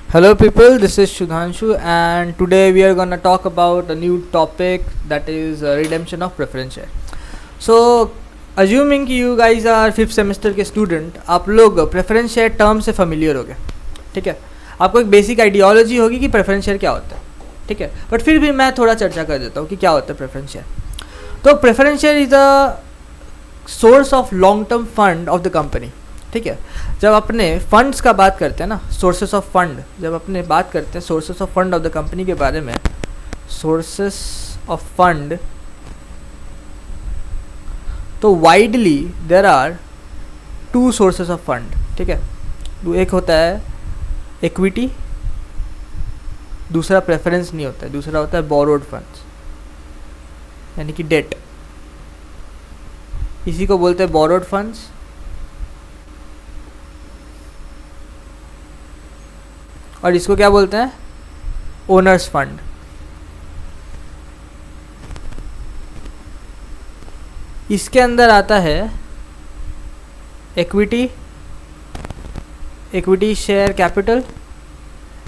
Hello, people. This is Shudhanshu, and today we are gonna talk about a new topic that is redemption of preference share. So, assuming कि you guys are fifth semester के student, आप लोग preference share term से familiar हो गए, ठीक है. आपको एक बेसिक आइडियोलॉजी होगी कि प्रेफरेंस शेयर क्या होता है, ठीक है. बट फिर भी मैं थोड़ा चर्चा कर देता हूँ कि क्या होता है प्रेफरेंस शेयर. तो preference share is a source of long term fund of the company, ठीक है. जब अपने फंड्स का बात करते हैं ना, सोर्सेस ऑफ फंड, जब अपने बात करते हैं sources of fund of the company के बारे में, सोर्सेस ऑफ फंड, तो widely there are two sources of fund, ठीक है. एक होता है इक्विटी, दूसरा प्रेफरेंस नहीं होता है, दूसरा होता है बोरोड फंड्स, यानी कि डेट. इसी को बोलते हैं बोरोड फंड्स. और इसको क्या बोलते हैं? Owner's fund. इसके अंदर आता है equity, equity share capital,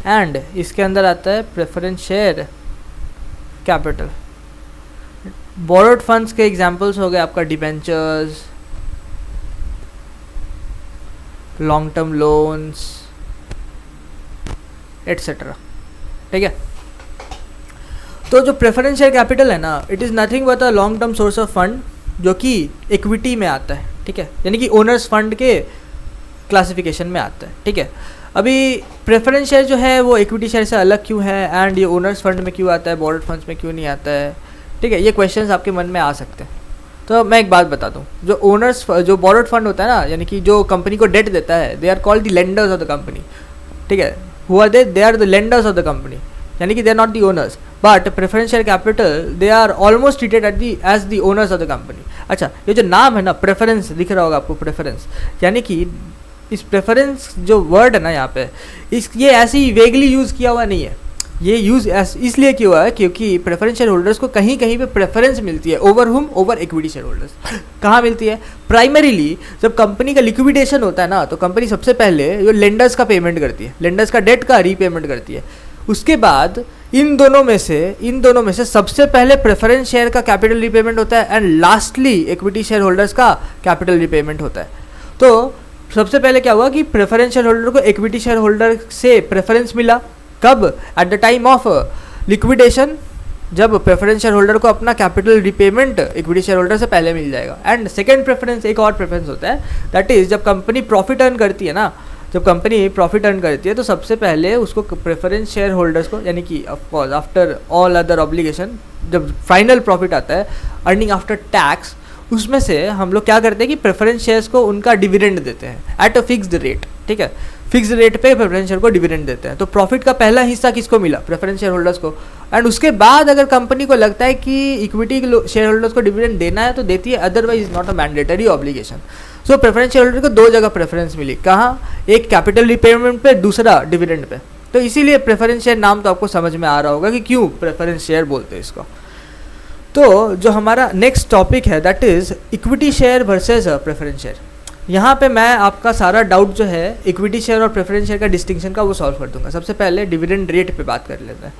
and इसके अंदर आता है preference share capital. Borrowed funds के एग्जांपल्स हो गए आपका debentures, long term loans, etcetera, ठीक है. तो जो प्रेफरेंस शेयर कैपिटल है ना, it is nothing but a long term source of fund जो कि इक्विटी में आता है, ठीक है, यानी कि ओनर्स फंड के क्लासिफिकेशन में आता है, ठीक है. अभी प्रेफरेंस शेयर जो है वो इक्विटी शेयर से अलग क्यों है, एंड ये ओनर्स फंड में क्यों आता है, बोरोड फंड्स में क्यों नहीं आता है, ठीक है. ये क्वेश्चंस आपके मन में आ सकते हैं. तो मैं एक बात बता दूं, जो बोरोड फंड होता है ना, यानी कि जो कंपनी को डेट देता है, they are called the lenders of the company, ठीक है. Who are they? They are the lenders of the company, यानी कि they are not the owners. But preference share capital, they are almost treated as the owners of the company. अच्छा, ये जो नाम है ना, प्रेफरेंस दिख रहा होगा आपको, प्रेफरेंस, यानी कि इस प्रेफरेंस जो वर्ड है ना यहाँ पे, ये ऐसे ही वेगली यूज़ किया हुआ नहीं है. ये यूज़ इसलिए किया हुआ है क्योंकि प्रेफरेंस शेयर होल्डर्स को कहीं कहीं पे प्रेफरेंस मिलती है ओवर हुम, ओवर इक्विटी शेयर होल्डर्स. कहाँ मिलती है? प्राइमरीली जब कंपनी का लिक्विडेशन होता है ना, तो कंपनी सबसे पहले जो लेंडर्स का पेमेंट करती है, लेंडर्स का डेट का रीपेमेंट करती है. उसके बाद इन दोनों में से सबसे पहले प्रेफरेंस शेयर का कैपिटल रीपेमेंट होता है, and lastly equity share holders का कैपिटल रीपेमेंट होता है. तो सबसे पहले क्या हुआ कि प्रेफरेंस शेयर होल्डर को इक्विटी शेयर होल्डर से प्रेफरेंस मिला. कब? Eight the time of liquidation, जब प्रेफरेंस शेयर होल्डर को अपना capital repayment equity share holder से पहले मिल जाएगा. एंड सेकंड प्रेफरेंस, एक और प्रेफरेंस होता है, दैट इज़ जब कंपनी प्रॉफिट अर्न करती है ना, जब कंपनी प्रॉफिट अर्न करती है तो सबसे पहले उसको प्रेफरेंस शेयर होल्डर्स को, यानी कि of course after all other obligation, जब फाइनल प्रॉफिट आता है अर्निंग आफ्टर टैक्स, उसमें से हम लोग क्या करते हैं कि प्रेफरेंस शेयर्स को उनका डिविडेंड देते हैं एट अ फिक्स्ड रेट, ठीक है. फिक्स रेट पे प्रेफरेंस शेयर को डिविडेंड देते हैं. तो प्रॉफिट का पहला हिस्सा किसको मिला? प्रेफरेंस शेयर होल्डर्स को. एंड उसके बाद अगर कंपनी को लगता है कि इक्विटी शेयर होल्डर्स को डिविडेंड देना है तो देती है, otherwise is not a mandatory obligation. So preference share holder को दो जगह प्रेफरेंस मिली. कहाँ? एक कैपिटल रिपेमेंट पे, दूसरा डिविडेंड पे. तो इसीलिए प्रेफरेंस शेयर नाम तो आपको समझ में आ रहा होगा कि क्यों प्रेफरेंस शेयर बोलते हैं इसको. तो जो हमारा नेक्स्ट टॉपिक है that is equity share versus preference share. यहाँ पे मैं आपका सारा डाउट जो है इक्विटी शेयर और प्रेफरेंस शेयर का डिस्टिंक्शन का वो सॉल्व कर दूंगा. सबसे पहले डिविडेंड रेट पे बात कर लेते हैं.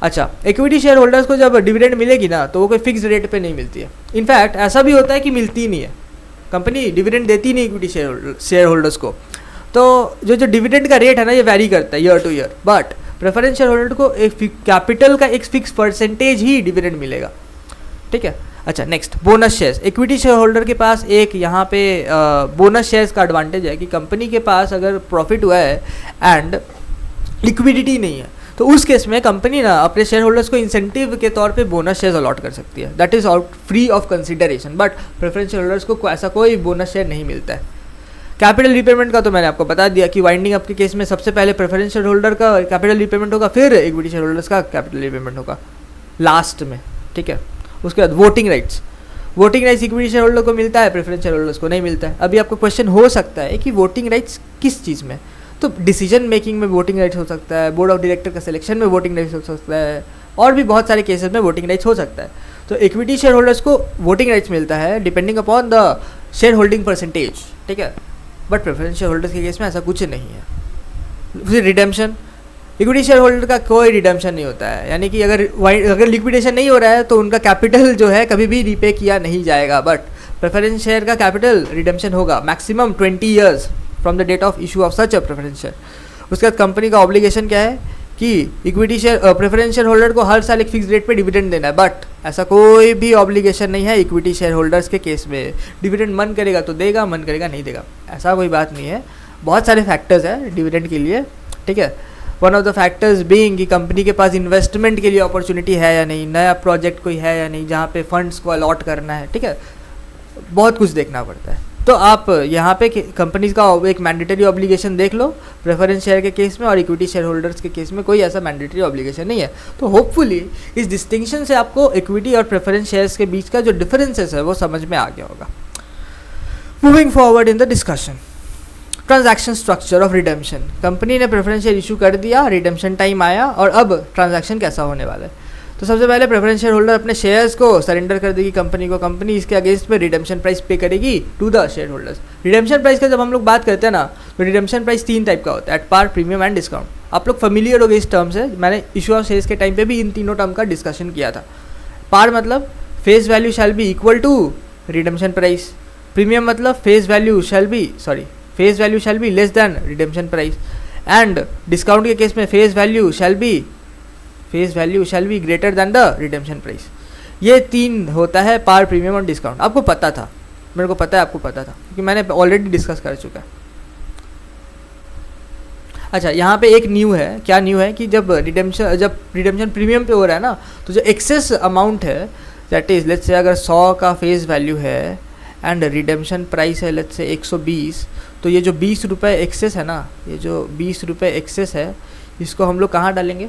अच्छा, इक्विटी शेयर होल्डर्स को जब डिविडेंड मिलेगी ना, तो वो कोई फिक्स रेट पे नहीं मिलती है. इनफैक्ट ऐसा भी होता है कि मिलती ही नहीं है, कंपनी डिविडेंड देती नहीं इक्विटी शेयर होल्डर्स को. तो जो डिविडेंड का रेट है ना, ये वैरी करता है year two year. But preference share holder को एक कैपिटल का एक फिक्स परसेंटेज ही डिविडेंड मिलेगा, ठीक है. अच्छा, next bonus shares. Equity share holder के पास एक यहाँ पे बोनस शेयर्स का एडवांटेज है कि कंपनी के पास अगर प्रॉफिट हुआ है एंड लिक्विडिटी नहीं है, तो उस केस में कंपनी ना अपने शेयर होल्डर्स को इंसेंटिव के तौर पे बोनस शेयर्स अलॉट कर सकती है. That is out free of consideration. But preference share holders को ऐसा कोई बोनस शेयर नहीं मिलता है. कैपिटल रिपेमेंट का तो मैंने आपको बता दिया कि वाइंडिंग अप के केस में सबसे पहले प्रेफरेंस शेयर होल्डर का कैपिटल रिपेमेंट होगा, फिर इक्विटी शेयर होल्डर्स का कैपिटल रिपेमेंट होगा लास्ट में, ठीक है. उसके बाद voting rights equity share holder को मिलता है, प्रेफरेंस शेयर होल्डर्स को नहीं मिलता है. अभी आपको क्वेश्चन हो सकता है कि वोटिंग राइट्स किस चीज़ में? तो डिसीजन मेकिंग में वोटिंग राइट्स हो सकता है, बोर्ड ऑफ डायरेक्टर का सिलेक्शन में वोटिंग राइट्स हो सकता है, और भी बहुत सारे केसेस में वोटिंग राइट्स हो सकता है. तो इक्विटी शेयर होल्डर्स को वोटिंग राइट्स मिलता है depending upon the share holding percentage, ठीक है. बट प्रेफरेंस शेयर होल्डर्स के केस में ऐसा कुछ नहीं है. फिर इक्विटी शेयर होल्डर का कोई रिडम्पशन नहीं होता है, यानी कि अगर लिक्विडेशन नहीं हो रहा है तो उनका कैपिटल जो है कभी भी रीपे किया नहीं जाएगा। बट प्रेफरेंस शेयर का कैपिटल रिडम्पशन होगा maximum 20 years from the date of issue of such a preference share. उसके बाद कंपनी का ऑब्लिगेशन क्या है कि equity share preference share holder को हर साल एक फिक्स रेट पे डिविडेंड देना है। बट ऐसा कोई भी ऑब्लिगेशन नहीं है इक्विटी शेयर होल्डर्स के केस में। डिविडेंड मन करेगा तो देगा, मन करेगा नहीं देगा, ऐसा कोई बात नहीं है। बहुत सारे फैक्टर्स हैं डिविडेंड के लिए, ठीक है। One of the factors being कि कंपनी के पास इन्वेस्टमेंट के लिए अपॉर्चुनिटी है या नहीं, नया प्रोजेक्ट कोई है या नहीं जहाँ पे फंड्स को अलॉट करना है, ठीक है। बहुत कुछ देखना पड़ता है। तो आप यहाँ पे कंपनीज का एक मैंडेटरी ऑब्लिगेशन देख लो प्रेफरेंस शेयर के केस में, और इक्विटी शेयर होल्डर्स के केस में कोई ऐसा मैंडेटरी ऑब्लिगेशन नहीं है। तो होपफुली इस डिस्टिंक्शन से आपको इक्विटी और प्रेफरेंस शेयर्स के बीच का जो डिफरेंसेस है वो समझ में आ गया होगा। Moving forward in the discussion, transaction structure of redemption. Company ने प्रेफरेंस शेयर इशू कर दिया, रिडेम्पशन टाइम आया, और अब ट्रांजैक्शन कैसा होने वाला है। तो सबसे पहले प्रेफरेंस शेयर होल्डर अपने शेयर्स को सरेंडर कर देगी कंपनी को, कंपनी इसके अगेंस्ट में रिडेम्पशन प्राइस पे करेगी to the share holders. Redemption price का जब हम लोग बात करते हैं ना, तो रिडेम्पशन प्राइस 3 टाइप का होता है, at par, premium and discount. आप लोग फेमिलियर हो गए इस टर्म से, मैंने इशू ऑफ शेयर्स के टाइम पे भी इन तीनों टर्म का डिस्कशन किया था। पार मतलब face value shall be equal to redemption price, premium मतलब face value shall be less than redemption price, and discount के केस में face value shall be greater than the redemption price. ये 3 होता है, पार, premium और discount. आपको पता था, मेरे को पता है आपको पता था, क्योंकि मैंने ऑलरेडी डिस्कस कर चुका है। अच्छा, यहाँ पे एक न्यू है, क्या न्यू है कि जब रिडेम्पशन प्रीमियम पे हो रहा है ना, तो जो एक्सेस अमाउंट है दैट इज लेट्स से अगर 100 का फेस वैल्यू है एंड रिडेम्पशन प्राइस है लेट्स से 120, तो ये जो 20 रुपये एक्सेस है ना, ये जो 20 रुपये एक्सेस है, इसको हम लोग कहाँ डालेंगे?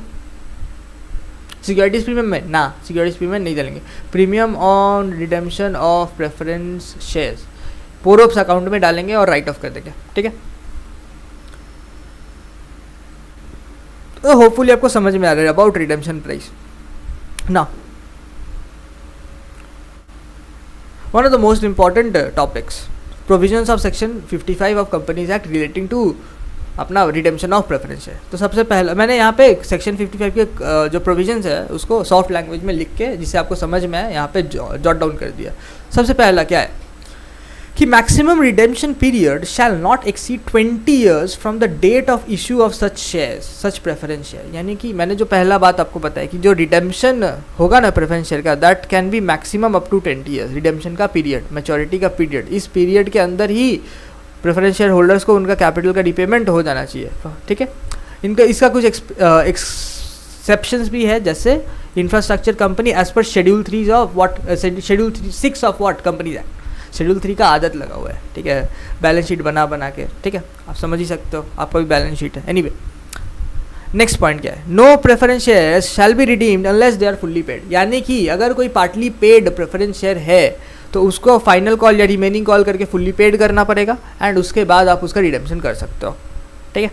सिक्योरिटीज़ प्रीमियम में ना, सिक्योरिटीज़ प्रीमियम नहीं डालेंगे, premium on redemption of preference shares पोरोप्स अकाउंट में डालेंगे और राइट ऑफ कर देंगे, ठीक है। तो होपफुली आपको समझ में आ रहा है अबाउट रिडेम्पशन प्राइस ना। One of the most important topics, provisions of section 55 of companies act relating to अपना रिडेम्पशन ऑफ प्रेफरेंस है। तो सबसे पहले मैंने यहाँ पे सेक्शन 55 के जो प्रोविजंस है उसको सॉफ्ट लैंग्वेज में लिख के, जिससे आपको समझ में आए, यहाँ पे जॉट डाउन कर दिया। सबसे पहला क्या है कि maximum redemption period shall not exceed 20 years from the date of issue of such shares, such preference share. यानी कि मैंने जो पहला बात आपको बताया कि जो रिडेम्पशन होगा ना प्रेफरेंस शेयर का, that can be maximum up to 20 years. Redemption का पीरियड, मैच्योरिटी का पीरियड, इस पीरियड के अंदर ही प्रेफरेंस शेयर होल्डर्स को उनका कैपिटल का रिपेमेंट हो जाना चाहिए, ठीक है। इसका कुछ एक्सेप्शंस भी है, जैसे infrastructure company as per schedule 6 of what companies act. Schedule 3 का आदत लगा हुआ है, ठीक है, बैलेंस शीट बना के, ठीक है, आप समझ ही सकते हो, आपका भी बैलेंस शीट है। एनीवे, नेक्स्ट पॉइंट क्या है, no preference shares shall be redeemed unless they are fully paid. यानी कि अगर कोई पार्टली पेड प्रेफरेंस शेयर है तो उसको फाइनल कॉल या रिमेनिंग कॉल करके फुल्ली पेड करना पड़ेगा, एंड उसके बाद आप उसका रिडेम्पशन कर सकते हो, ठीक है।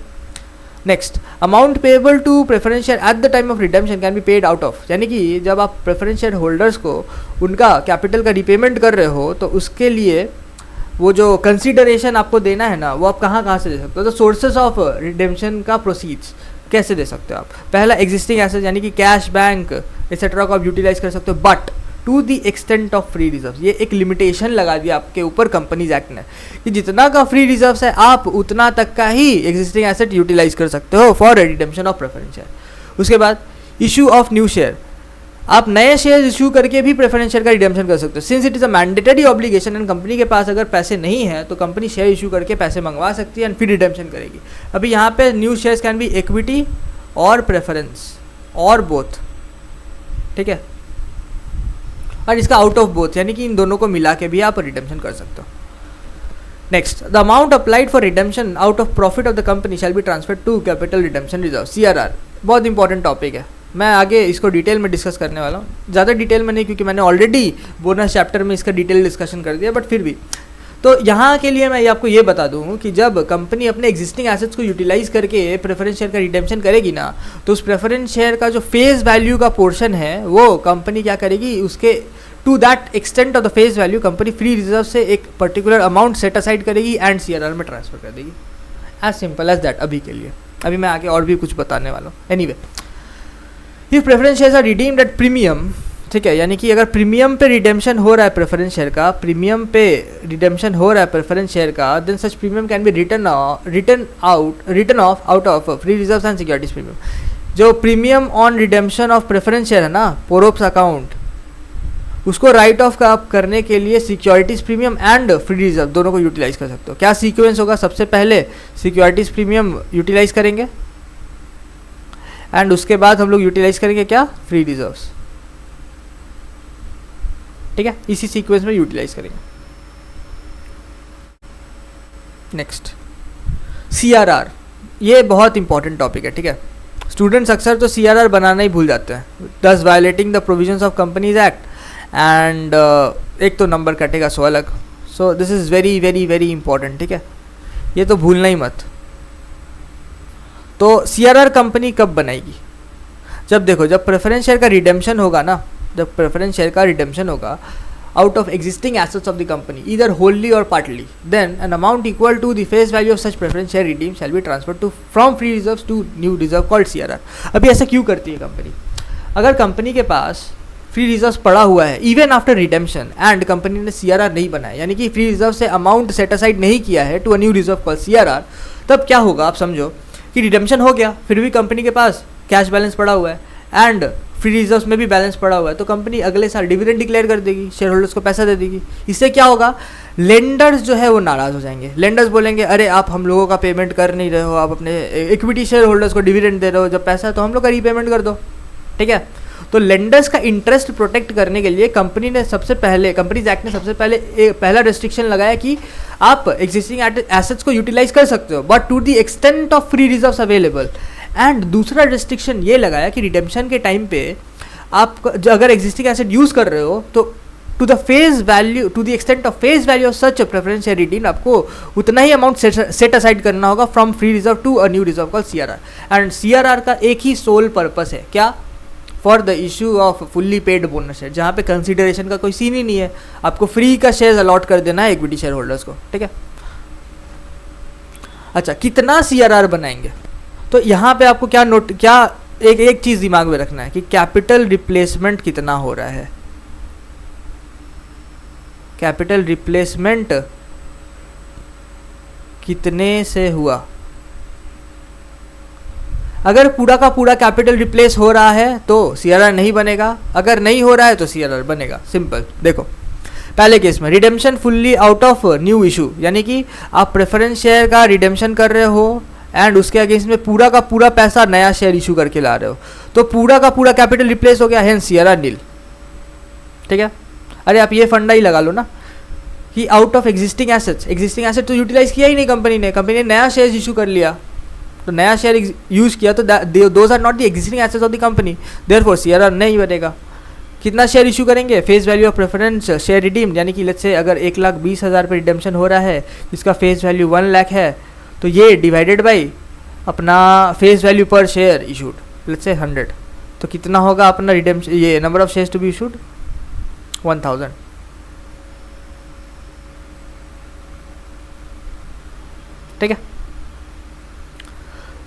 Next, amount payable to preference share at the time of redemption can be paid out of. यानी कि जब आप प्रेफरेंस शेयर होल्डर्स को उनका कैपिटल का रिपेमेंट कर रहे हो, तो उसके लिए वो जो कंसीडरेशन आपको देना है ना, वो आप कहाँ से दे सकते हो। तो सोर्सेज ऑफ रिडेम्पशन का प्रोसीड्स कैसे दे सकते हो आप? पहला, एग्जिस्टिंग एसेट यानी कि कैश, बैंक एक्सेट्रा को आप यूटिलाइज कर सकते हो, but to the extent of free reserve. ये एक लिमिटेशन लगा दिया आपके ऊपर कंपनीज एक्ट ने कि जितना का फ्री रिजर्व्स है आप उतना तक का ही एग्जिस्टिंग एसेट यूटिलाइज कर सकते हो for redemption of preference share. उसके बाद इशू ऑफ न्यू शेयर, आप नए शेयर इशू करके भी प्रेफरेंस शेयर का रिडेम्पशन कर सकते हो। Since it is a mandatory obligation and company के पास अगर पैसे नहीं है तो कंपनी शेयर इशू करके पैसे मंगवा सकती है एंड फिर रिडेम्पशन करेगी। अभी यहाँ पे new shares can be equity और प्रेफरेंस और बोथ, ठीक है, और इसका आउट ऑफ बोथ यानी कि इन दोनों को मिला के भी आप रिडेम्पशन कर सकते हो। Next, the amount applied for redemption out of profit of the company shall be transferred to capital redemption reserve, CRR। बहुत इंपॉर्टेंट टॉपिक है, मैं आगे इसको डिटेल में डिस्कस करने वाला हूँ, ज़्यादा डिटेल में नहीं क्योंकि मैंने ऑलरेडी बोनस चैप्टर में इसका डिटेल डिस्कशन कर दिया, बट फिर भी तो यहाँ के लिए मैं आपको ये बता दूँ कि जब कंपनी अपने एग्जिस्टिंग एसेट्स को यूटिलाइज करके प्रेफरेंस शेयर का रिडेम्पशन करेगी ना, तो उस प्रेफरेंस शेयर का जो फेस वैल्यू का पोर्शन है वो कंपनी क्या करेगी, उसके to that extent of the face value company free reserve से एक पर्टिकुलर अमाउंट सेट असाइड करेगी एंड CRR में ट्रांसफर कर देगी। एज सिंपल एज दैट अभी के लिए, अभी मैं आगे और भी कुछ बताने वाला हूँ। Anyway, if preference shares are redeemed at premium, ठीक है, यानी कि अगर प्रीमियम पे रिडेम्पशन हो रहा है प्रेफरेंस शेयर का, प्रीमियम पे रिडेम्पशन हो रहा है प्रेफरेंस शेयर का, then such premium can be written off out of free reserves and securities premium. जो premium on redemption of preference share है ना, पोरोप्स अकाउंट, उसको राइट ऑफ का आप करने के लिए securities premium and free reserve दोनों को यूटिलाइज कर सकते हो। क्या सीक्वेंस होगा? सबसे पहले सिक्योरिटीज प्रीमियम यूटिलाइज करेंगे एंड उसके बाद हम लोग यूटिलाइज करेंगे क्या? फ्री रिजर्व्स, ठीक है, इसी सीक्वेंस में यूटिलाइज करेंगे। नेक्स्ट, CRR, ये बहुत इंपॉर्टेंट टॉपिक है, ठीक है। स्टूडेंट्स अक्सर तो CRR बनाना ही भूल जाते हैं, दस violating the provisions of companies act and एक तो नंबर कटेगा 100 अलग। So this is very very very important, ठीक है, ये तो भूलना ही मत। तो CRR कंपनी कब बनाएगी? जब देखो, जब प्रेफरेंस शेयर का रिडेम्पशन होगा ना, जब प्रेफरेंस शेयर का रिडेम्पशन होगा out of existing assets of the company either wholly और partly, then an amount equal to the face value of such preference share redeem shall be transfer to from free reserves to new reserve called CRR। अभी ऐसा क्यों करती है company? अगर company के पास free reserves पड़ा हुआ है even after redemption and company ने CRR नहीं बनाया, यानी कि फ्री रिजर्व से अमाउंट सेट असाइड नहीं किया है to a new reserve called CRR, तब क्या होगा आप समझो कि रिडेम्पशन हो गया, फिर भी कंपनी के पास कैश बैलेंस पड़ा हुआ है एंड फ्री रिजर्व्स में भी बैलेंस पड़ा हुआ है, तो कंपनी अगले साल डिविडेंड डिक्लेयर कर देगी, शेयर होल्डर्स को पैसा दे देगी। इससे क्या होगा? लेंडर्स जो है वो नाराज़ हो जाएंगे। लेंडर्स बोलेंगे अरे आप हम लोगों का पेमेंट कर नहीं रहे हो, आप अपने इक्विटी शेयर होल्डर्स को डिविडेंड दे रहे हो, जब पैसा है तो हम लोग का रीपेमेंट कर दो, ठीक है। तो लेंडर्स का इंटरेस्ट प्रोटेक्ट करने के लिए कंपनी ने सबसे पहले, कंपनीज एक्ट ने सबसे पहले पहला रेस्ट्रिक्शन लगाया कि आप एग्जिस्टिंग एसेट्स को यूटिलाइज कर सकते हो but to the extent of free reserves available. And दूसरा रेस्ट्रिक्शन ये लगाया कि रिडेम्पशन के टाइम पे आप अगर एग्जिस्टिंग एसेट यूज़ कर रहे हो तो to the face value, to the extent of face value of such preference share redeem, आपको उतना ही अमाउंट सेट असाइड करना होगा from free reserve to a new reserve called CRR। And CRR का एक ही सोल पर्पस है, क्या? For the issue of fully paid bonus share, जहाँ पे कंसिडरेशन का कोई सीन ही नहीं है, आपको फ्री का शेयर अलॉट कर देना है इक्विटी शेयर होल्डर्स को, ठीक है। अच्छा, कितना CRR बनाएंगे? तो यहाँ पे आपको क्या एक चीज़ दिमाग में रखना है कि कैपिटल रिप्लेसमेंट कितना हो रहा है। कैपिटल रिप्लेसमेंट कितने से हुआ? अगर पूरा का पूरा कैपिटल रिप्लेस हो रहा है तो CRR नहीं बनेगा, अगर नहीं हो रहा है तो CRR बनेगा। सिंपल देखो, पहले केस में redemption fully out of new issue, यानी कि आप प्रेफरेंस शेयर का रिडेम्पशन कर रहे हो एंड उसके अगेंस्ट में पूरा का पूरा पैसा नया शेयर इशू करके ला रहे हो, तो पूरा का पूरा कैपिटल रिप्लेस हो गया, हेंस CRR नील, ठीक है। अरे आप ये फंडा ही लगा लो ना कि आउट ऑफ एग्जिस्टिंग एसेट तो यूटिलाइज किया ही नहीं कंपनी ने नया शेयर इशू कर लिया, तो नया शेयर यूज किया, तो those are not the existing assets of the company, therefore CRR नहीं बनेगा। कितना शेयर इशू करेंगे? Face value of preference share redeem, यानी कि लेट्स से अगर 1,20,000 पे रिडेम्पशन हो रहा है जिसका फेस वैल्यू 1 लाख है, तो ये डिवाइडेड बाई अपना face value per share issued, let's say 100, तो कितना होगा अपना रिडेम्पशन, ये number of shares to be issued 1000, ठीक है।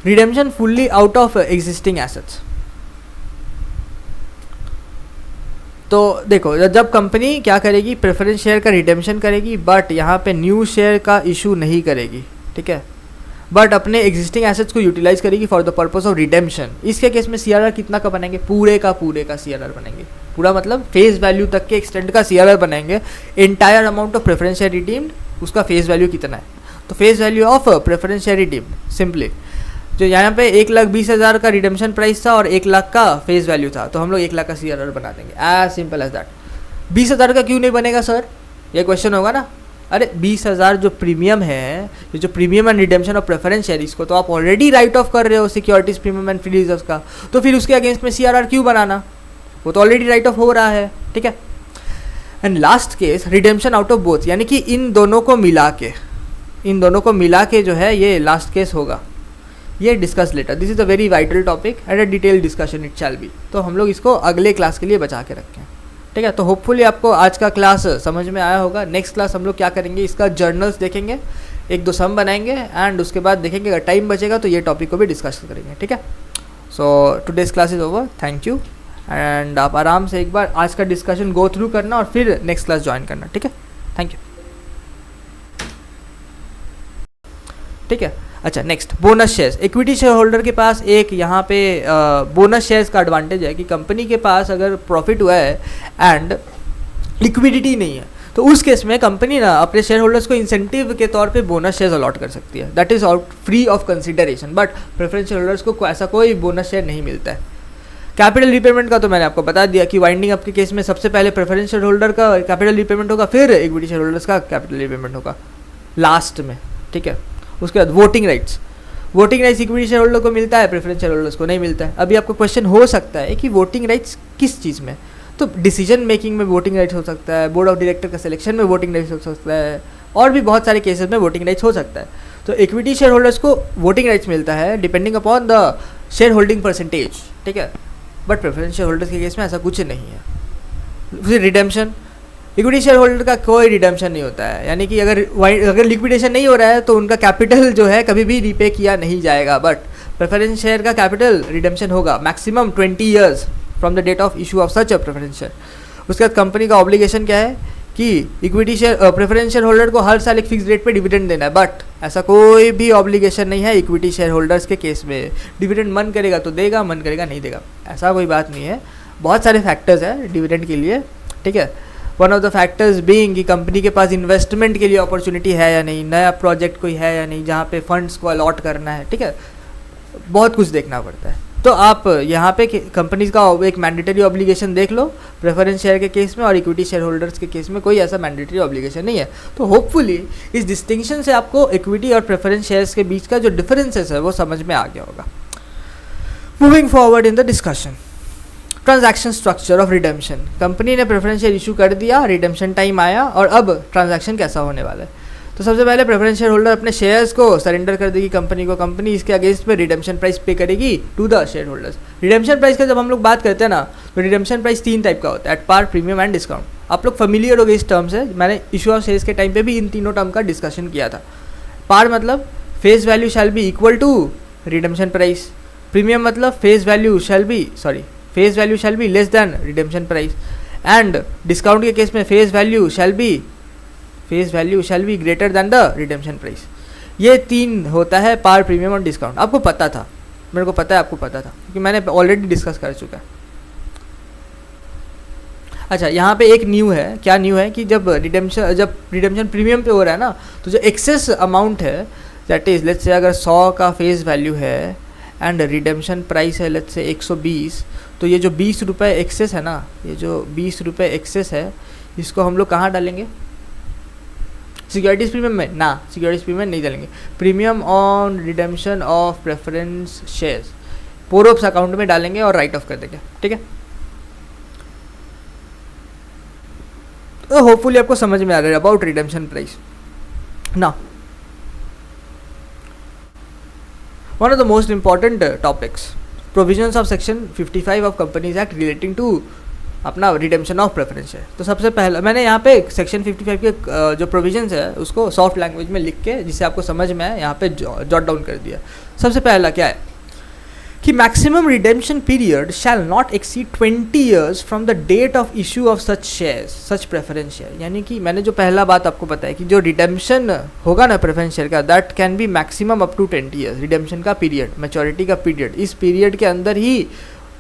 Redemption fully out of existing assets, तो देखो जब कंपनी क्या करेगी, प्रेफरेंस शेयर का रिडेम्पशन करेगी बट यहाँ पे न्यू शेयर का इशू नहीं करेगी, ठीक है, बट अपने एग्जिस्टिंग एसेट्स को यूटिलाइज करेगी for the purpose of redemption. इसके केस में CRR कितना का बनाएंगे? पूरे का CRR बनाएंगे, पूरा मतलब फेस वैल्यू तक के एक्सटेंट का CRR बनाएंगे। Entire amount of preference share redeemed, उसका फेस वैल्यू कितना है, तो face value of preference share redeemed simply, जो यहाँ पे 1,20,000 का रिडेम्पशन प्राइस था और 1 लाख का फेस वैल्यू था, तो हम लोग 1 लाख का CRR बना देंगे, एज सिंपल एज दैट। 20,000 का क्यों नहीं बनेगा सर, ये क्वेश्चन होगा ना। अरे 20,000 जो प्रीमियम है, ये जो premium and redemption of preference share, इसको तो आप ऑलरेडी राइट ऑफ कर रहे हो securities premium and free reserves का, तो फिर उसके अगेंस्ट में CRR क्यों बनाना, वो तो ऑलरेडी राइट ऑफ हो रहा है, ठीक है। And last case redemption out of both, यानी कि इन दोनों को मिला के जो है ये लास्ट केस होगा, ये discuss later. This is a very vital topic and a detail discussion it shall be, तो हम लोग इसको अगले क्लास के लिए बचा के रखें, ठीक है। तो होपफुली आपको आज का क्लास समझ में आया होगा। नेक्स्ट क्लास हम लोग क्या करेंगे, इसका जर्नल्स देखेंगे, एक दो सम बनाएंगे एंड उसके बाद देखेंगे अगर टाइम बचेगा तो ये टॉपिक को भी डिस्कस करेंगे, ठीक है। So today's class is over, thank you. And आप आराम से एक बार आज का डिस्कशन गो थ्रू करना और फिर नेक्स्ट क्लास ज्वाइन करना, ठीक है। थैंक यू, ठीक है। अच्छा, next bonus shares. Equity share holder के पास एक यहाँ पे बोनस शेयर्स का एडवांटेज है कि कंपनी के पास अगर प्रॉफिट हुआ है एंड लिक्विडिटी नहीं है तो उस केस में कंपनी ना अपने शेयर होल्डर्स को इंसेंटिव के तौर पे बोनस शेयर्स अलॉट कर सकती है, that is out free of consideration. But preference share holders को ऐसा कोई बोनस शेयर नहीं मिलता है। कैपिटल रिपेमेंट का तो मैंने आपको बता दिया कि वाइंडिंग अप के केस में सबसे पहले प्रेफरेंस शेयर होल्डर का कैपिटल रिपेमेंट होगा, फिर इक्विटी शेयर होल्डर्स का कैपिटल रिपेमेंट होगा लास्ट में, ठीक है। उसके बाद voting rights equity share holder को मिलता है, प्रेफरेंस शेयर होल्डर्स को नहीं मिलता है। अभी आपको क्वेश्चन हो सकता है कि वोटिंग राइट्स किस चीज़ में, तो डिसीजन मेकिंग में वोटिंग राइट्स हो सकता है, बोर्ड ऑफ डायरेक्टर का सिलेक्शन में वोटिंग राइट्स हो सकता है, और भी बहुत सारे केसेस में वोटिंग राइट्स हो सकता है। तो इक्विटी शेयर होल्डर्स को वोटिंग राइट्स मिलता है depending upon the share holding percentage, ठीक है। बट प्रेफरेंस शेयर होल्डर्स के केस में ऐसा कुछ नहीं है। फिर रिडेम्पशन, इक्विटी शेयर होल्डर का कोई रिडेम्पशन नहीं होता है, यानी कि अगर लिक्विडेशन नहीं हो रहा है तो उनका कैपिटल जो है कभी भी रीपे किया नहीं जाएगा। बट प्रेफरेंस शेयर का कैपिटल रिडेम्पशन होगा maximum 20 years from the date of issue of such a preference share. उसके बाद कंपनी का ऑब्लिगेशन क्या है कि equity share preference share holder को हर साल एक फिक्स रेट पे डिविडेंड देना है, बट ऐसा कोई भी ऑब्लिगेशन नहीं है इक्विटी शेयर होल्डर्स के केस में। डिविडेंड मन करेगा तो देगा, मन करेगा नहीं देगा, ऐसा कोई बात नहीं है। बहुत सारे फैक्टर्स हैं डिविडेंड के लिए, ठीक है। One of the factors being कि कंपनी के पास इन्वेस्टमेंट के लिए अपॉर्चुनिटी है या नहीं, नया प्रोजेक्ट कोई है या नहीं जहाँ पे फंड्स को अलॉट करना है, ठीक है। बहुत कुछ देखना पड़ता है। तो आप यहाँ पे कंपनीज का एक मैंडेटरी ऑब्लिगेशन देख लो प्रेफरेंस शेयर के केस में, और इक्विटी शेयर होल्डर्स के केस में कोई ऐसा मैंडेटरी ऑब्लिगेशन नहीं है। तो होपफुली इस डिस्टिंक्शन से आपको इक्विटी और प्रेफरेंस शेयर्स के बीच का जो डिफरेंसेस है वो समझ में आ गया होगा। Moving forward in the discussion, transaction structure of redemption. Company ने प्रेफरेंस शेयर इशू कर दिया, रिडेम्पशन टाइम आया, और अब ट्रांजैक्शन कैसा होने वाला है। तो सबसे पहले प्रेफरेंस शेयर होल्डर अपने शेयर्स को सरेंडर कर देगी कंपनी को, कंपनी इसके अगेंस्ट में रिडेम्पशन प्राइस पे करेगी to the share holders. Redemption price का जब हम लोग बात करते हैं ना, तो रिडेम्पशन प्राइस 3 टाइप का होता है, at par, premium and discount. आप लोग फेमिलियर हो गए इस टर्म से, मैंने इशू ऑफ शेयर्स के टाइम पे भी इन तीनों टर्म का डिस्कशन किया था। पार मतलब face value shall be equal to redemption price, premium मतलब face value shall be less than redemption price, and discount के केस में face value shall be greater than the redemption price. ये 3 होता है, पार, premium और discount. आपको पता था, मेरे को पता है आपको पता था, क्योंकि मैंने ऑलरेडी डिस्कस कर चुका है। अच्छा, यहाँ पे एक न्यू है, क्या न्यू है कि जब रिडेम्पशन प्रीमियम पे हो रहा है ना, तो जो एक्सेस अमाउंट है दैट इज लेट्स से अगर 100 का फेस वैल्यू है एंड रिडेम्पशन प्राइस है लेट्स से 120, तो ये जो 20 रुपये एक्सेस है ना, ये जो 20 रुपये एक्सेस है, इसको हम लोग कहाँ डालेंगे? सिक्योरिटीज़ प्रीमियम में ना, सिक्योरिटीज़ प्रीमियम नहीं डालेंगे, premium on redemption of preference shares पोरोप्स अकाउंट में डालेंगे और राइट ऑफ कर देंगे, ठीक है। तो होपफुली आपको समझ में आ रहा है अबाउट रिडेम्पशन प्राइस ना। One of the most important topics, provisions of section 55 of companies act relating to अपना रिडेम्पशन ऑफ प्रेफरेंस है। तो सबसे पहले मैंने यहाँ पे सेक्शन 55 के जो प्रोविजंस है उसको सॉफ्ट लैंग्वेज में लिख के, जिसे आपको समझ में आए, यहाँ पे जॉट डाउन कर दिया। सबसे पहला क्या है कि maximum redemption period shall not exceed 20 years from the date of issue of such shares, such preference share. यानी कि मैंने जो पहला बात आपको बताया कि जो रिडेम्पशन होगा ना प्रेफरेंस शेयर का, that can be maximum up to 20 years. Redemption का पीरियड, मैच्योरिटी का पीरियड, इस पीरियड के अंदर ही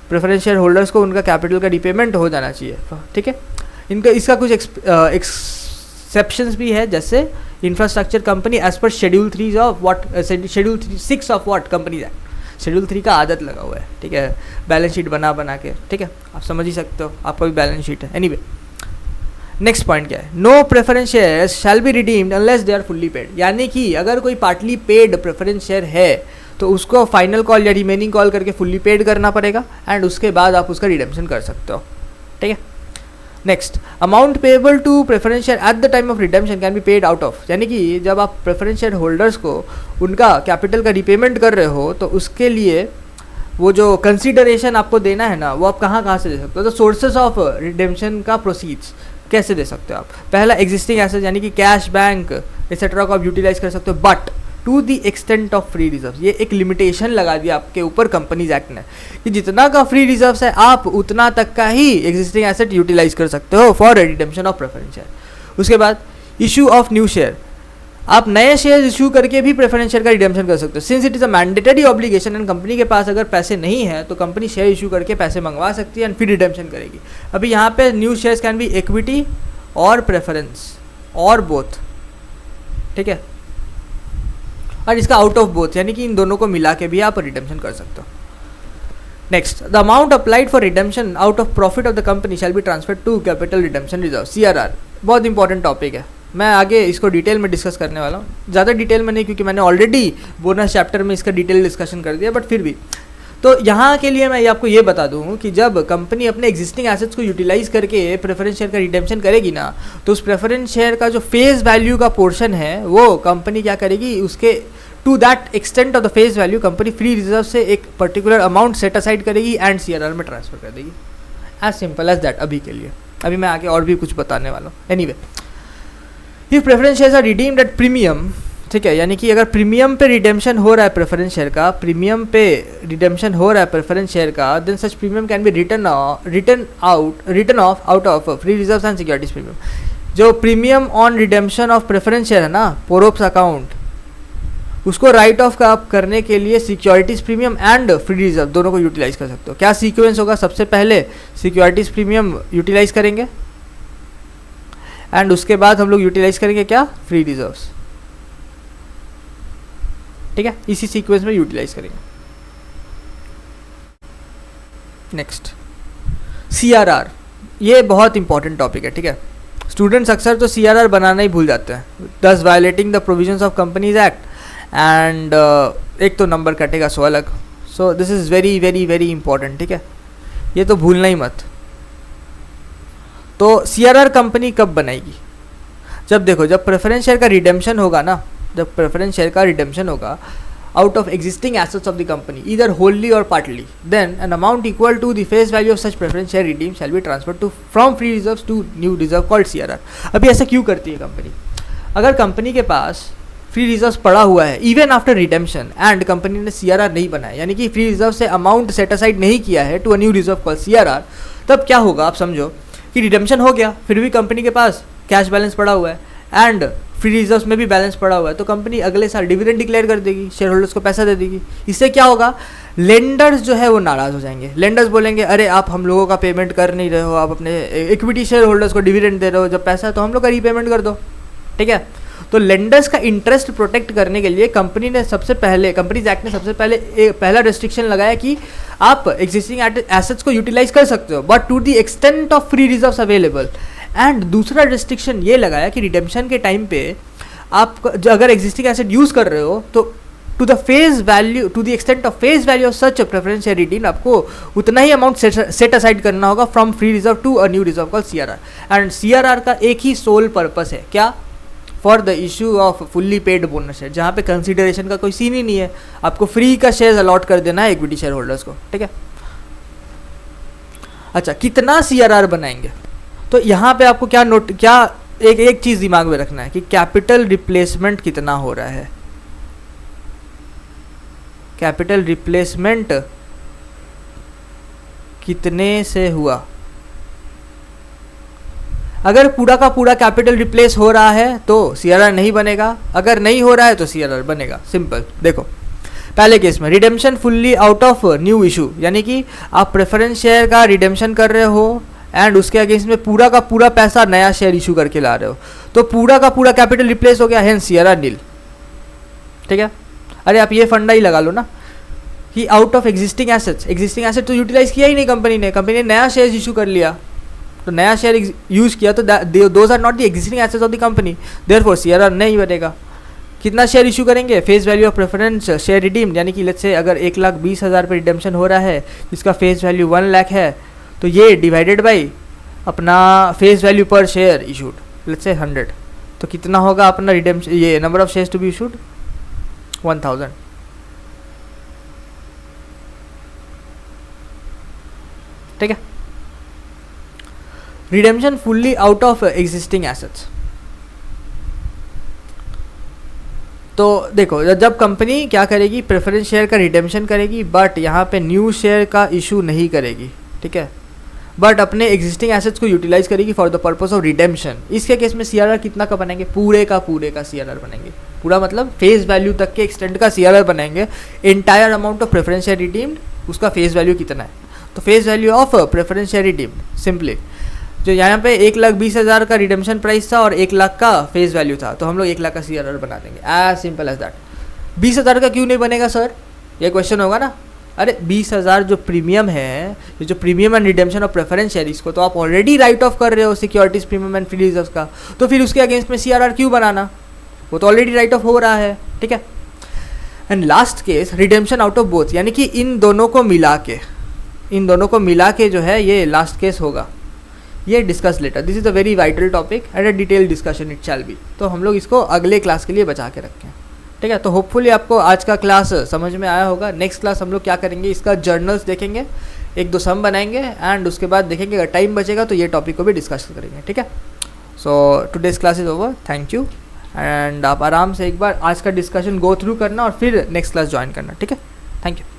प्रेफरेंस शेयर होल्डर्स को उनका कैपिटल का रिपेमेंट हो जाना चाहिए, ठीक है। इसका कुछ एक्सेप्शंस भी है, जैसे infrastructure company as per schedule 6 of what companies act. Schedule 3 का आदत लगा हुआ है, ठीक है, बैलेंस शीट बना के, ठीक है, आप समझ ही सकते हो, आपका भी बैलेंस शीट है। एनीवे, नेक्स्ट पॉइंट क्या है, no preference shares shall be redeemed unless they are fully paid. यानी कि अगर कोई पार्टली पेड प्रेफरेंस शेयर है तो उसको फाइनल कॉल या रिमेनिंग कॉल करके फुल्ली पेड करना पड़ेगा, एंड उसके बाद आप उसका रिडेम्पशन कर सकते हो, ठीक है। Next, amount payable to preference share at the time of redemption can be paid out of. यानी कि जब आप प्रेफरेंस शेयर होल्डर्स को उनका कैपिटल का रिपेमेंट कर रहे हो तो उसके लिए वो जो कंसिडरेशन आपको देना है ना, वो आप कहाँ से दे सकते हो? तो सोर्सेज ऑफ रिडेम्पशन का प्रोसीड्स कैसे दे सकते हो आप? पहला एग्जिस्टिंग एसेट यानी कि कैश, बैंक एक्सेट्रा को आप यूटिलाइज कर सकते हो, but to the extent of free reserve. ये एक लिमिटेशन लगा दिया आपके ऊपर कंपनीज एक्ट ने कि जितना का फ्री रिजर्व है आप उतना तक का ही एग्जिस्टिंग एसेट यूटिलाइज कर सकते हो for redemption of preference share. उसके बाद इशू ऑफ न्यू शेयर, आप नए शेयर इशू करके भी प्रेफरेंस शेयर का रिडेम्पशन कर सकते हो। Since it is a mandatory obligation and company के पास अगर पैसे नहीं है तो कंपनी शेयर इशू करके पैसे मंगवा सकती है एंड फिर रिडेम्पशन करेगी। अभी यहाँ पे new shares can be equity और प्रेफरेंस और बोथ, ठीक है, और इसका आउट ऑफ बोथ यानी कि इन दोनों को मिला के भी आप रिडेम्पशन कर सकते हो। Next, the amount applied for redemption out of profit of the company shall be transferred to capital redemption reserve, CRR। बहुत इंपॉर्टेंट टॉपिक है, मैं आगे इसको डिटेल में डिस्कस करने वाला हूँ, ज़्यादा डिटेल में नहीं क्योंकि मैंने ऑलरेडी बोनस चैप्टर में इसका डिटेल डिस्कशन कर दिया, बट फिर भी तो यहाँ के लिए मैं आपको ये बता दूँ कि जब कंपनी अपने एग्जिस्टिंग एसेट्स को यूटिलाइज करके प्रेफरेंस शेयर का रिडेम्पशन करेगी ना, तो उस प्रेफरेंस शेयर का जो फेस वैल्यू का पोर्शन है वो कंपनी क्या करेगी, उसके to that extent of the face value company free reserve से एक पर्टिकुलर अमाउंट सेट असाइड करेगी एंड CRR में ट्रांसफर कर देगी। एज सिंपल एज दैट अभी के लिए। अभी मैं आगे और भी कुछ बताने वाला हूँ। Anyway, if preference shares are redeemed at premium, ठीक है, यानी कि अगर प्रीमियम पे रिडेम्पशन हो रहा है प्रेफरेंस शेयर का, प्रीमियम पे रिडेम्पशन हो रहा है प्रेफरेंस शेयर का, then such premium can be written off out of free reserves and securities premium. जो premium on redemption of preference share है ना, पोरोप्स अकाउंट, उसको राइट ऑफ का आप करने के लिए securities premium and free reserve दोनों को यूटिलाइज कर सकते हो। क्या सीक्वेंस होगा, सबसे पहले सिक्योरिटीज प्रीमियम यूटिलाइज करेंगे एंड उसके बाद हम लोग यूटिलाइज करेंगे क्या, फ्री रिजर्व्स, ठीक है, इसी सीक्वेंस में यूटिलाइज करेंगे। नेक्स्ट, CRR, ये बहुत इंपॉर्टेंट टॉपिक है, ठीक है। स्टूडेंट्स अक्सर तो CRR बनाना ही भूल जाते हैं, दस violating the provisions of companies act and एक तो नंबर कटेगा 100 अलग। So this is very very very important, ठीक है, ये तो भूलना ही मत। तो CRR कंपनी कब बनाएगी, जब देखो जब प्रेफरेंस शेयर का रिडेम्पशन होगा ना, जब प्रेफरेंस शेयर का रिडेम्पशन होगा out of existing assets of the company either wholly or partly, then an amount equal to the face value of such preference share redeemed shall be transferred to from free reserves to new reserve called CRR। अभी ऐसा क्यों करती है company? अगर company के पास free reserve पड़ा हुआ है even after redemption and company ने CRR नहीं बनाया, यानी कि फ्री रिजर्व से अमाउंट सेट असाइड नहीं किया है to a new reserve called CRR, तब क्या होगा आप समझो कि रिडेम्पशन हो गया, फिर भी कंपनी के पास कैश बैलेंस पड़ा हुआ है एंड फ्री रिजर्व्स में भी बैलेंस पड़ा हुआ है, तो कंपनी अगले साल डिविडेंड डिक्लेयर कर देगी, शेयर होल्डर्स को पैसा दे देगी। इससे क्या होगा, लेंडर्स जो है वो नाराज़ हो जाएंगे। लेंडर्स बोलेंगे अरे आप हम लोगों का पेमेंट कर नहीं रहे हो, आप अपने इक्विटी शेयर होल्डर्स को डिविडेंड दे रहे हो, जब पैसा है तो हम लोग का रीपेमेंट कर दो, ठीक है। तो लेंडर्स का इंटरेस्ट प्रोटेक्ट करने के लिए कंपनी ने सबसे पहले, कंपनीज एक्ट ने सबसे पहले पहला रेस्ट्रिक्शन लगाया कि आप एग्जिस्टिंग एसेट्स को यूटिलाइज कर सकते हो but to the extent of free reserves available. And दूसरा रेस्ट्रिक्शन ये लगाया कि रिडेम्पशन के टाइम पे आप अगर एग्जिस्टिंग एसेट यूज़ कर रहे हो तो to the face value, to the extent of face value of such preference share redeem, आपको उतना ही अमाउंट सेट असाइड करना होगा from free reserve to a new reserve called CRR। And CRR का एक ही सोल पर्पस है, क्या, for the issue of fully paid bonus share, जहाँ पे कंसिडरेशन का कोई सीन ही नहीं है, आपको फ्री का शेयर अलॉट कर देना है इक्विटी शेयर होल्डर्स को, ठीक है। अच्छा, कितना CRR बनाएंगे, तो यहाँ पे आपको क्या एक चीज़ दिमाग में रखना है कि कैपिटल रिप्लेसमेंट कितना हो रहा है। कैपिटल रिप्लेसमेंट कितने से हुआ, अगर पूरा का पूरा कैपिटल रिप्लेस हो रहा है तो CRR नहीं बनेगा, अगर नहीं हो रहा है तो CRR बनेगा। सिंपल देखो, पहले केस में redemption fully out of new issue, यानी कि आप प्रेफरेंस शेयर का रिडेम्पशन कर रहे हो एंड उसके अगेंस्ट में पूरा का पूरा पैसा नया शेयर इशू करके ला रहे हो, तो पूरा का पूरा कैपिटल रिप्लेस हो गया, हेंस CRR नील, ठीक है। अरे आप ये फंडा ही लगा लो ना कि आउट ऑफ एग्जिस्टिंग एसेट तो यूटिलाइज किया ही नहीं कंपनी ने नया शेयर इशू कर लिया, तो नया शेयर यूज़ किया तो those are not the existing assets of the company, therefore CRR नहीं बनेगा। कितना शेयर इशू करेंगे, face value of preference share redeemed, यानी कि लेट्स से अगर 1,20,000 पे रिडेम्पशन हो रहा है जिसका फेस वैल्यू 1 लाख है, तो ये डिवाइडेड बाई अपना face value per share issued let's say 100, तो कितना होगा अपना रिडेम्पशन, ये number of shares to be issued 1000, ठीक है। Redemption fully out of existing assets. तो देखो जब कंपनी क्या करेगी, प्रेफरेंस शेयर का रिडेम्पशन करेगी, बट यहाँ पे न्यू शेयर का इशू नहीं करेगी, ठीक है, बट अपने एग्जिस्टिंग एसेट्स को यूटिलाइज करेगी for the purpose of redemption. इसके केस में सीआरआर कितना का बनेंगे, पूरे का सीआरआर बनेंगे, पूरा मतलब फेस वैल्यू तक के एक्सटेंड का सीआरआर बनाएंगे। Entire amount of preference share redeemed, उसका फेस वैल्यू कितना है, तो face value of preference share redeemed simply, जो यहाँ पे 1,20,000 का रिडेम्पशन प्राइस था और 1 लाख का फेस वैल्यू था, तो हम लोग 1 लाख का सीआरआर बना देंगे, एज सिंपल एज दैट। 20,000 का क्यों नहीं बनेगा सर, ये क्वेश्चन होगा ना। अरे 20,000 जो प्रीमियम है, ये जो premium and redemption of preference share, इसको तो आप ऑलरेडी राइट ऑफ कर रहे हो securities premium and free reserve का, तो फिर उसके अगेंस्ट में सीआरआर क्यों बनाना, वो तो ऑलरेडी राइट ऑफ हो रहा है, ठीक है। And last case redemption out of both, यानी कि इन दोनों को मिला के जो है ये लास्ट केस होगा, ये discuss later. This is a very vital topic and a detail discussion it shall be, तो हम लोग इसको अगले क्लास के लिए बचा के रखें, ठीक है। तो होपफुली आपको आज का क्लास समझ में आया होगा। नेक्स्ट क्लास हम लोग क्या करेंगे, इसका जर्नल्स देखेंगे, 1-2 सम बनाएंगे एंड उसके बाद देखेंगे अगर टाइम बचेगा तो ये टॉपिक को भी डिस्कस करेंगे, ठीक है। So today's class is over, thank you, and आप आराम से एक बार आज का डिस्कशन गो थ्रू करना और फिर नेक्स्ट क्लास ज्वाइन करना, ठीक है। Thank you.